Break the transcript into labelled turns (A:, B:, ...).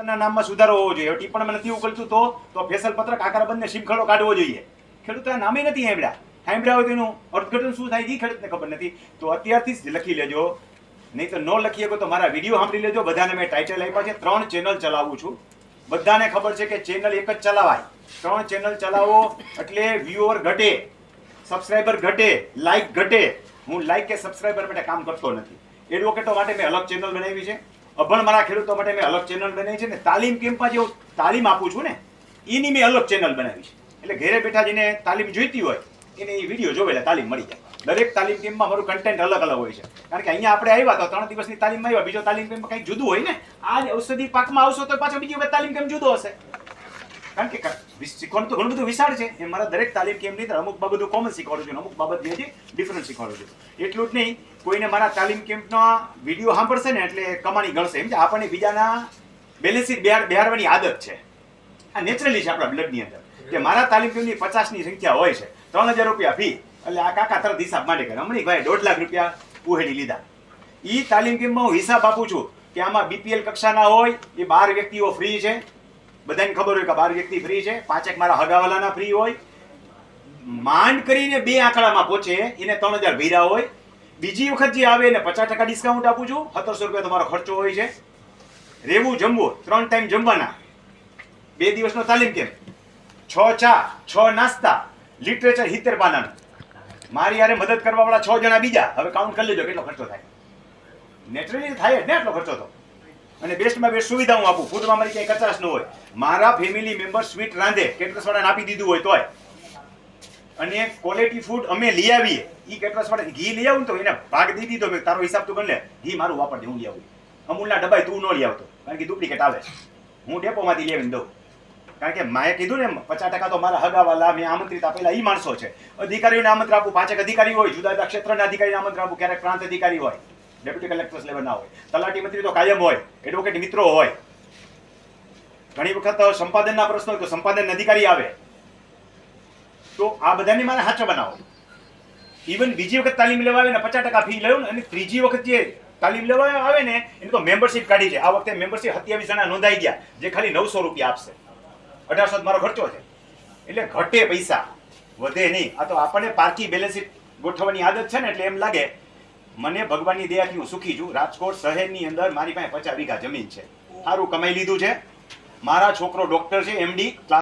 A: ના નામમાં સુધારો હોવો જોઈએ. ટિપ્પણીમાં નથી ઉકલતું તો ફેસલ પત્રક આકારબંધને શીમખડો કાઢવો જોઈએ. ખેડૂતોના નામે નથી સાંભળ્યા હોય તેનું અર્થઘટન શું થાય એ ખેડૂતને ખબર નથી. તો અત્યારથી જ લખી લેજો, નહીં તો ન લખી શકો તો મારા વિડીયો સાંભળી લેજો. બધાને મેં ટાઇટલ આપ્યા છે. 3 ચેનલ ચલાવું છું. બધાને ખબર છે કે ચેનલ એક જ ચલાવાય. 3 ચેનલ ચલાવો એટલે વ્યુઅર ઘટે, સબસ્ક્રાઈબર ઘટે, લાઈક ઘટે. હું લાઈક કે સબસ્ક્રાઈબર માટે કામ કરતો નથી. એડવોકેટો માટે મેં અલગ ચેનલ બનાવી છે. અભણ મારા ખેડૂતો માટે મેં અલગ ચેનલ બનાવી છે. ને તાલીમ કેમ્પમાં જે તાલીમ આપું છું ને એની મેં અલગ ચેનલ બનાવી છે. એટલે ઘરે બેઠા જેને તાલીમ જોઈતી હોય એને એ વિડીયો જોવે તાલીમ મળી જાય. દરેક તાલીમ કેમ્પમાં મારું કન્ટેન્ટ અલગ અલગ હોય છે. કારણ કે અહીંયા આપણે આવ્યા તો 3 દિવસની તાલીમમાં આવ્યા, બીજો તાલીમ કેમ્પમાં કંઈક જુદું હોય ને. આ ઔષધિ પાકમાં આવશો તો પાછો બીજી વખત તાલીમ કેમ્પ જુદો હશે. કારણ કે શીખવાનું તો ઘણું બધું વિશાળ છે. એ મારા દરેક તાલીમ કેમ્પની અંદર અમુક બાબતો કોમન શીખવાડું છું, અમુક બાબત જે છે ડિફરન્ટ શીખવાડું છું. એટલું જ નહીં, કોઈને મારા તાલીમ કેમ્પનો વિડીયો સાંભળશે ને એટલે કમાણી ગણશે. એમ છે આપણને બીજાના બેલેન્સ શીટ બેહાડવાની આદત છે. આ નેચરલી છે આપણા બ્લડની અંદર કે મારા તાલીમ કેમ્પની 50ની સંખ્યા હોય છે, 3000 રૂપિયા ફી. એટલે આ કાકા તરત હિસાબ માંડે કરે હમણાં ભાઈ 1.5 લાખ રૂપિયા ઉહેડી લીધા. એ તાલીમ કેમ્પમાં હું હિસાબ આપું છું કે આમાં બીપીએલ કક્ષાના હોય એ 12 વ્યક્તિઓ ફ્રી છે. બધાને ખબર હોય કે 12 વ્યક્તિ ફ્રી છે. 5 મારા હગાવાલાના ફ્રી હોય. માંડ કરીને 2 આંકડામાં પહોંચે એને 3000 ભર્યા હોય. બીજી વખત જે આવે એને 50% ડિસ્કાઉન્ટ આપું છું. 1700 રૂપિયા તમારો ખર્ચો હોય છે. રહેવું જમવું 3 ટાઈમ જમવાના. 2 દિવસનો તાલીમ કેમ્પ, 6 ચા, 6 નાસ્તા, લિટરેચર 70 પાનાનું. મારી યારે મદદ કરવા વાળા 6 જણા બીજા. હવે કાઉન્ટ કરી લેજો કેટલો ખર્ચો થાય. નેચરલી થાય જ ને આટલો ખર્ચો તો. અને બેસ્ટમાં બેસ્ટ સુવિધા હું આપું. ફૂડમાં મારી ક્યાંય કચાશ ન હોય. મારા ફેમિલી મેમ્બર સ્વીટ રાંધે, કેટરસ વાળાને આપી દીધું હોય તોય. અને ક્વોલિટી ફૂડ અમે લઈ આવીએ. એ કેટરસ વાળા ઘી લઈ આવું તો એને ભાગ દઈ દીધો, તારો હિસાબ તો ગણ લે, ઘી મારું વાપરજે, હું લઈ આવું. અમૂલના ડબ્બાય તું ન લઈ આવતો, કારણ કે ડુપ્લિકેટ આવે. હું ડેપોમાંથી લઈ આવીને દઉં. કારણ કે માએ કીધું ને 50% તો મારા હગાવાલા મેં આમંત્રિત આપેલા એ માણસો છે. અધિકારીઓને આમંત્રણ આપું. 5 અધિકારી હોય, જુદા જુદા ક્ષેત્રના અધિકારીને આમંત્રણ આપું. ક્યારેક પ્રાંત અધિકારી હોય, ડેપ્યુટી કલેક્ટર્સ લેવલ ના હોય, તલાટી મંત્રી તો કાયમ હોય, એડવોકેટ મિત્રો હોય. ઘણી વખત સંપાદનના પ્રશ્નો હોય તો સંપાદન અધિકારી આવે. તો આ બધાને મારે હાચો બનાવો. ઇવન બીજી વખત તાલીમ લેવા આવે ને 50% ફી લેવું ને, અને ત્રીજી વખત જે તાલીમ લેવા આવે ને એને તો મેમ્બરશિપ કાઢી છે. આ વખતે મેમ્બરશિપ 27 જણા નોંધાઈ ગયા, જે ખાલી 900 રૂપિયા આપશે. 1800 મારો ખર્ચો છે. એટલે ઘટે પૈસા, વધે નહીં. આ તો આપણને પારકી બેલેન્સ શીટ ગોઠવવાની આદત છે ને, એટલે એમ લાગે મને ભગવાનની દયાથી હું સુખી છું. રાજકોટ શહેરની અંદર મારી પાસે 50 વીઘા જમીન છે. સારું કમાઈ લીધું છે. મારા છોકરો ડોક્ટર છે, MD.